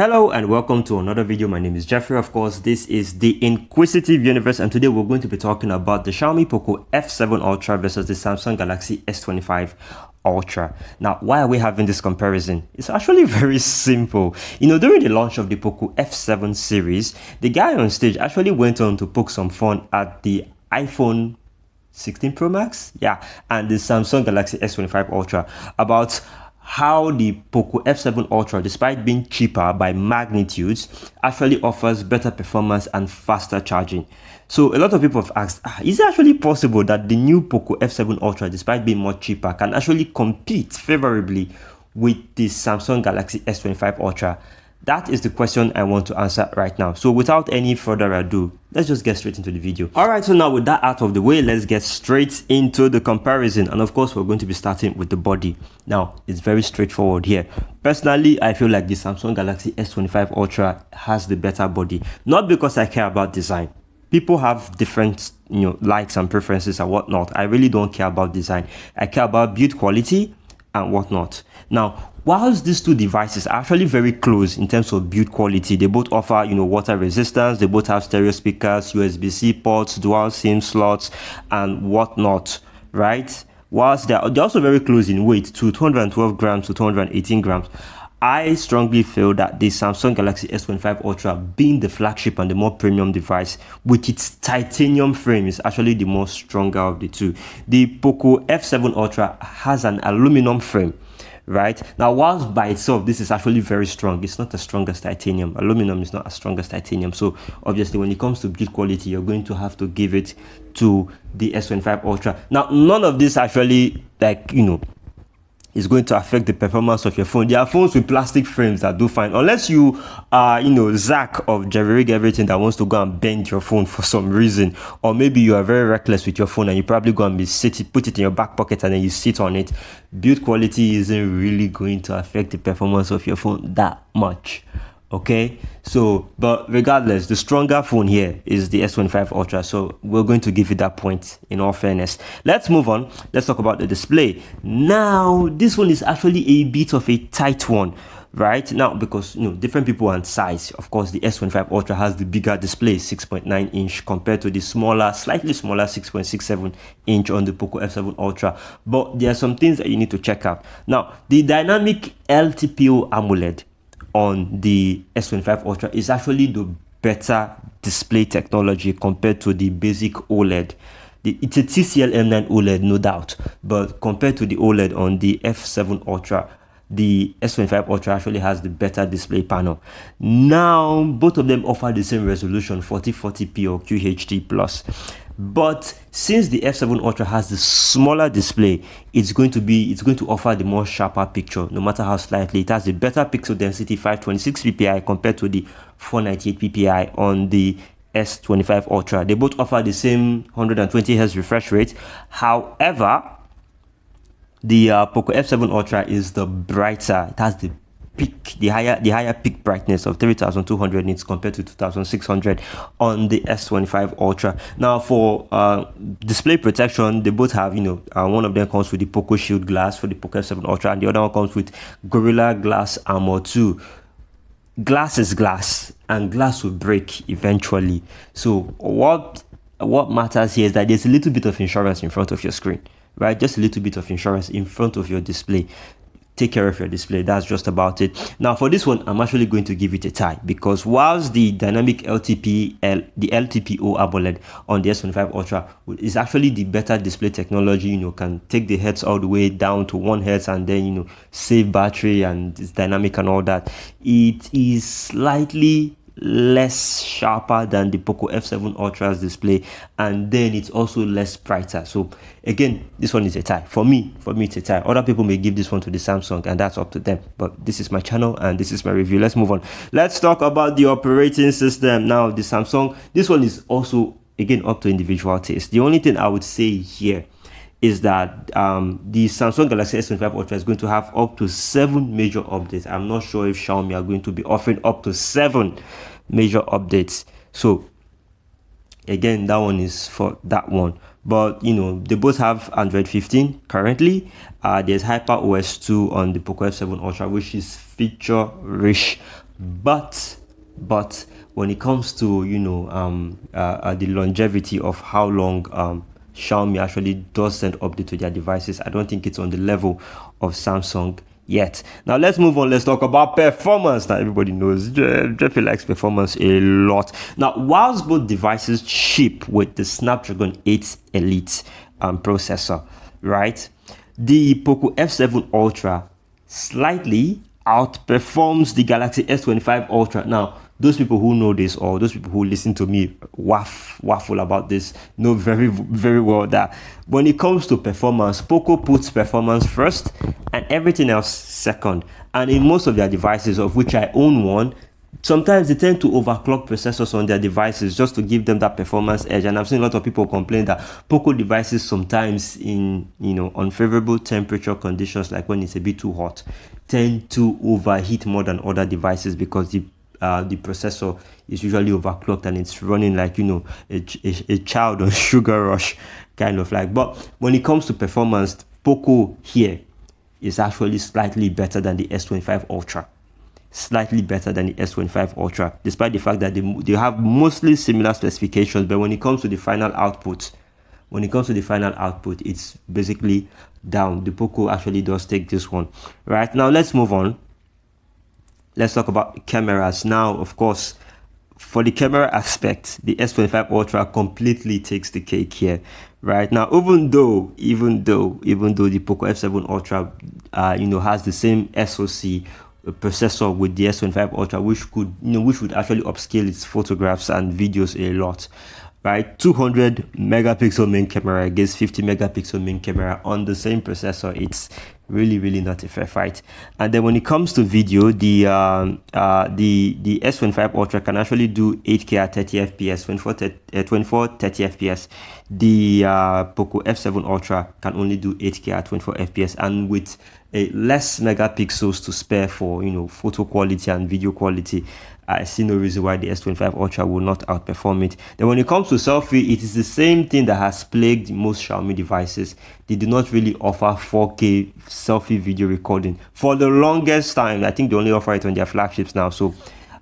Hello and welcome to another video. My name is Jeffrey. Of course, this is the Inquisitive Universe, and today we're going to be talking about the Xiaomi Poco F7 Ultra versus the Samsung Galaxy S25 Ultra. Now, why are we having this comparison? It's actually very simple. During the launch of the Poco F7 series, the guy on stage actually went on to poke some fun at the iPhone 16 Pro Max, and the Samsung Galaxy S25 Ultra about how the Poco F7 Ultra, despite being cheaper by magnitudes, actually offers better performance and faster charging. So a lot of people have asked, is it actually possible that the new Poco F7 Ultra, despite being much cheaper, can actually compete favorably with the Samsung Galaxy S25 Ultra? That is the question I want to answer right now. So without any further ado, let's just get straight into the video. Alright, so now with that out of the way, let's get straight into the comparison. And of course, we're going to be starting with the body. Now, it's very straightforward here. Personally, I feel like the Samsung Galaxy S25 Ultra has the better body. Not because I care about design. People have different, likes and preferences and whatnot. I really don't care about design. I care about build quality and whatnot. Now, whilst these two devices are actually very close in terms of build quality, they both offer, water resistance, they both have stereo speakers, USB-C ports, dual SIM slots, and whatnot, right? Whilst they're also very close in weight, to 212 grams to 218 grams, I strongly feel that the Samsung Galaxy S25 Ultra, being the flagship and the more premium device with its titanium frame, is actually the more stronger of the two. The Poco F7 Ultra has an aluminum frame. Right now, whilst by itself this is actually very strong, it's not as strong as titanium. Aluminum is not as strong as titanium. So obviously, when it comes to build quality, you're going to have to give it to the S25 Ultra. Now, none of this actually, is going to affect the performance of your phone. There are phones with plastic frames that do fine, unless you are, Zach of Jerry Rig Everything that wants to go and bend your phone for some reason, or maybe you are very reckless with your phone and you probably go and put it in your back pocket and then you sit on it. Build quality isn't really going to affect the performance of your phone that much. Okay, so but regardless, the stronger phone here is the S25 Ultra, so we're going to give it that point in all fairness. Let's move on. Let's talk about the display. Now, this one is actually a bit of a tight one, right? Now, because different people and size. Of course, the S25 Ultra has the bigger display, 6.9 inch, compared to the slightly smaller 6.67 inch on the Poco F7 Ultra. But there are some things that you need to check out. Now, the dynamic LTPO AMOLED on the S25 Ultra is actually the better display technology compared to the basic OLED. It's a TCL M9 OLED, no doubt, but compared to the OLED on the F7 Ultra, the S25 Ultra actually has the better display panel. Now, both of them offer the same resolution, 4040p or QHD+. But since the F7 Ultra has the smaller display, it's going to offer the more sharper picture, no matter how slightly. It has the better pixel density, 526 ppi compared to the 498 ppi on the S25 Ultra. They both offer the same 120 Hz refresh rate. However, the Poco F7 Ultra is the brighter. It has the higher peak brightness of 3200 nits compared to 2600 on the S25 Ultra. Now, for display protection, they both have, one of them comes with the Poco Shield Glass for the Poco F7 Ultra, and the other one comes with Gorilla Glass Armor 2. Glass is glass, and glass will break eventually. So what matters here is that there's a little bit of insurance in front of your screen, right? Just a little bit of insurance in front of your display. Take care of your display. That's just about it. Now, for this one, I'm actually going to give it a tie, because whilst the dynamic LTPO AMOLED on the S25 Ultra is actually the better display technology, can take the hertz all the way down to 1 hertz and then save battery and it's dynamic and all that, it is slightly less sharper than the Poco F7 Ultra's display, and then it's also less brighter. So again, this one is a tie. For me it's a tie. Other people may give this one to the Samsung, and that's up to them, but this is my channel and this is my review. Let's move on. Let's talk about the operating system. Now, the Samsung, this one is also again up to individual taste. The only thing I would say here is that the Samsung Galaxy S25 Ultra is going to have up to 7 major updates. I'm not sure if Xiaomi are going to be offering up to 7 major updates. So again, that one is for that one. But they both have Android 15 currently. There's HyperOS 2 on the Poco F7 Ultra, which is feature rich. but when it comes to the longevity of how long Xiaomi actually does send update to their devices, I don't think it's on the level of Samsung yet. Now let's move on. Let's talk about performance. Now everybody knows Jeffy likes performance a lot. Now, whilst both devices ship with the Snapdragon 8 Elite processor, right, the Poco F7 Ultra slightly outperforms the Galaxy S25 Ultra. Now, those people who know this, or those people who listen to me waffle about this, know very, very well that when it comes to performance, Poco puts performance first and everything else second. And in most of their devices, of which I own one, sometimes they tend to overclock processors on their devices just to give them that performance edge. And I've seen a lot of people complain that Poco devices sometimes in unfavorable temperature conditions, like when it's a bit too hot, tend to overheat more than other devices because the processor is usually overclocked and it's running like a child on sugar rush kind of like. But when it comes to performance, Poco here is actually slightly better than the S25 Ultra. Slightly better than the S25 Ultra, despite the fact that they have mostly similar specifications. But when it comes to the final output, it's basically down. The Poco actually does take this one. Right, now let's move on. Let's talk about cameras. Now, of course, for the camera aspect, the S25 Ultra completely takes the cake here. Right now, even though the Poco F7 Ultra has the same SoC processor with the S25 Ultra, which would actually upscale its photographs and videos a lot, right? 200 megapixel main camera against 50 megapixel main camera on the same processor. It's really not a fair fight. And then when it comes to video, the S25 Ultra can actually do 8K at 30 fps, 24 30 fps. The Poco F7 Ultra can only do 8K at 24 fps, and with less megapixels to spare for photo quality and video quality, I see no reason why the S25 Ultra will not outperform it. Then when it comes to selfie, it is the same thing that has plagued most Xiaomi devices. They do not really offer 4K selfie video recording for the longest time. I think they only offer it on their flagships now. So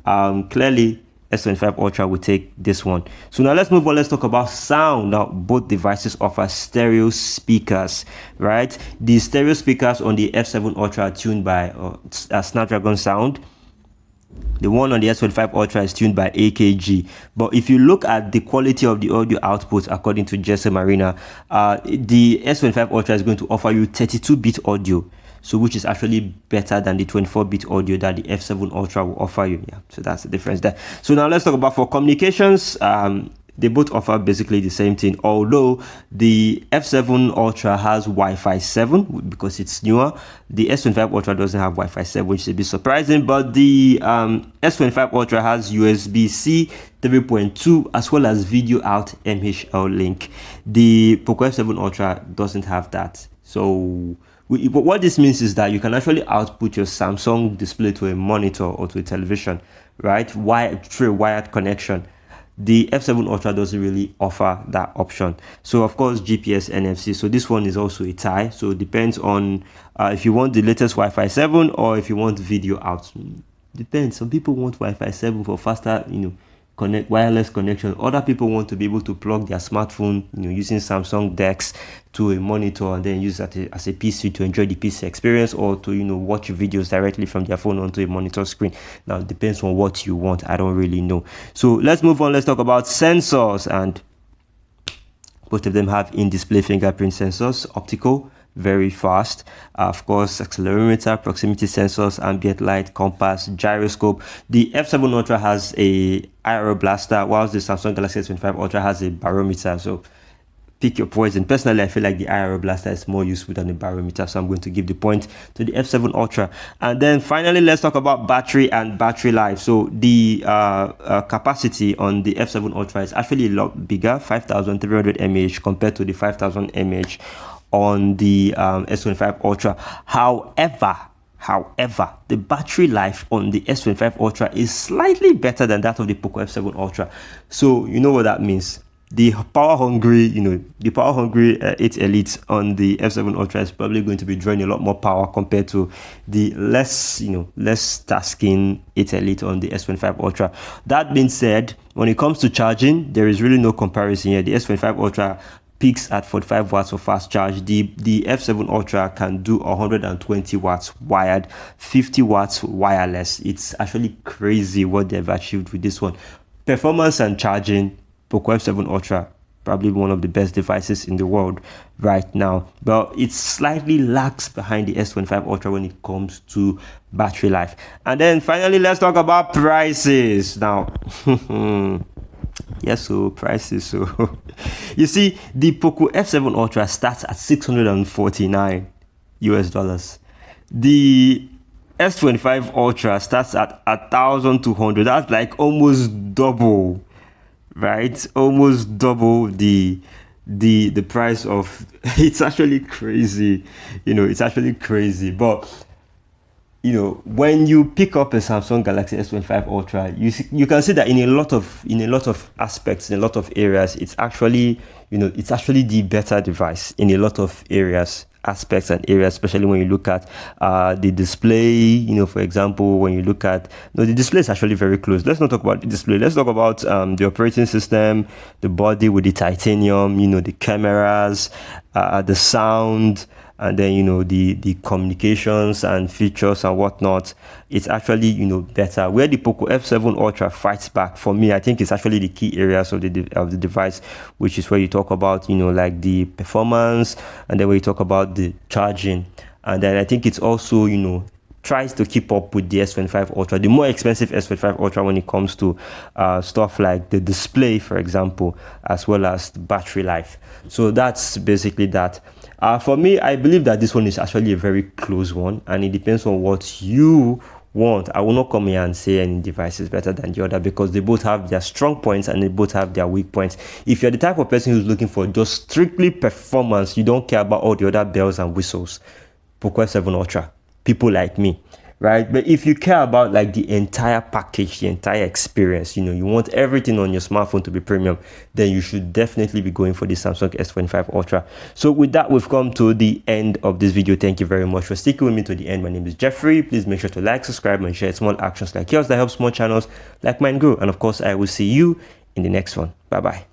clearly S25 Ultra will take this one. So now let's move on. Let's talk about sound. Now both devices offer stereo speakers, right? The stereo speakers on the F7 Ultra are tuned by Snapdragon sound. The one on the S25 Ultra is tuned by AKG. But if you look at the quality of the audio output according to GSM Arena, the S25 Ultra is going to offer you 32-bit audio, so which is actually better than the 24-bit audio that the F7 Ultra will offer you. Yeah, so that's the difference there. So now let's talk about for communications. They both offer basically the same thing, although the F7 Ultra has Wi-Fi 7 because it's newer. The S25 Ultra doesn't have Wi-Fi 7, which is a bit surprising, but the S25 Ultra has USB-C 3.2 as well as video out MHL link. The Poco F7 Ultra doesn't have that. So what this means is that you can actually output your Samsung display to a monitor or to a television, right, through a wired connection. The F7 Ultra doesn't really offer that option. So of course GPS, NFC, so this one is also a tie. So it depends on if you want the latest Wi-Fi 7 or if you want video out. Depends. Some people want Wi-Fi 7 for faster wireless connection. Other people want to be able to plug their smartphone using Samsung DeX to a monitor and then use that as a PC to enjoy the PC experience, or to watch videos directly from their phone onto a monitor screen. Now it depends on what you want. I don't really know. So let's move on. Let's talk about sensors, and both of them have in-display fingerprint sensors, optical, very fast, of course, accelerometer, proximity sensors, ambient light, compass, gyroscope. The F7 Ultra has a IR blaster, whilst the Samsung Galaxy S25 Ultra has a barometer. So pick your poison. Personally, I feel like the IR blaster is more useful than the barometer, so I'm going to give the point to the F7 Ultra. And then finally, let's talk about battery and battery life. So the capacity on the F7 Ultra is actually a lot bigger, 5,300 mAh compared to the 5,000 mAh on the S25 Ultra. However, the battery life on the S25 Ultra is slightly better than that of the Poco F7 Ultra. So you know what that means. the power hungry, the power hungry 8 Elite on the F7 Ultra is probably going to be drawing a lot more power compared to the less tasking 8 Elite on the S25 Ultra. That being said, when it comes to charging, there is really no comparison here. The S25 Ultra peaks at 45 watts of fast charge. The F7 Ultra can do 120 watts wired, 50 watts wireless. It's actually crazy what they've achieved with this one. Performance and charging, Poco F7 Ultra, probably one of the best devices in the world right now, but it slightly lags behind the S25 Ultra when it comes to battery life. And then finally, let's talk about prices now. Yes, so prices. So you see, the Poco F7 Ultra starts at $649 US. The S25 Ultra starts at 1,200. That's like almost double, right? Almost double the price of. It's actually crazy, it's actually crazy. But when you pick up a Samsung Galaxy S25 Ultra, you can see that in a lot of aspects, in a lot of areas, it's actually the better device in a lot of aspects and areas, especially when you look at the display. For example, when you look at the display is actually very close. Let's not talk about the display. Let's talk about the operating system, the body with the titanium, the cameras, the sound, and then the communications and features and whatnot. It's actually better. Where the Poco F7 Ultra fights back, for me, I think it's actually the key areas of the device, which is where you talk about like the performance, and then where you talk about the charging, and then I think it's also tries to keep up with the S25 Ultra, the more expensive S25 Ultra, when it comes to stuff like the display, for example, as well as the battery life. So that's basically that. For me, I believe that this one is actually a very close one, and it depends on what you want. I will not come here and say any device is better than the other, because they both have their strong points and they both have their weak points. If you're the type of person who's looking for just strictly performance, you don't care about all the other bells and whistles, Poco F7 Ultra, people like me, right? But if you care about like the entire package, the entire experience, you want everything on your smartphone to be premium, then you should definitely be going for the Samsung S25 Ultra. So with that, we've come to the end of this video. Thank you very much for sticking with me to the end. My name is Jeffrey. Please make sure to like, subscribe, and share small actions like yours that help small channels like mine grow. And of course, I will see you in the next one. Bye bye.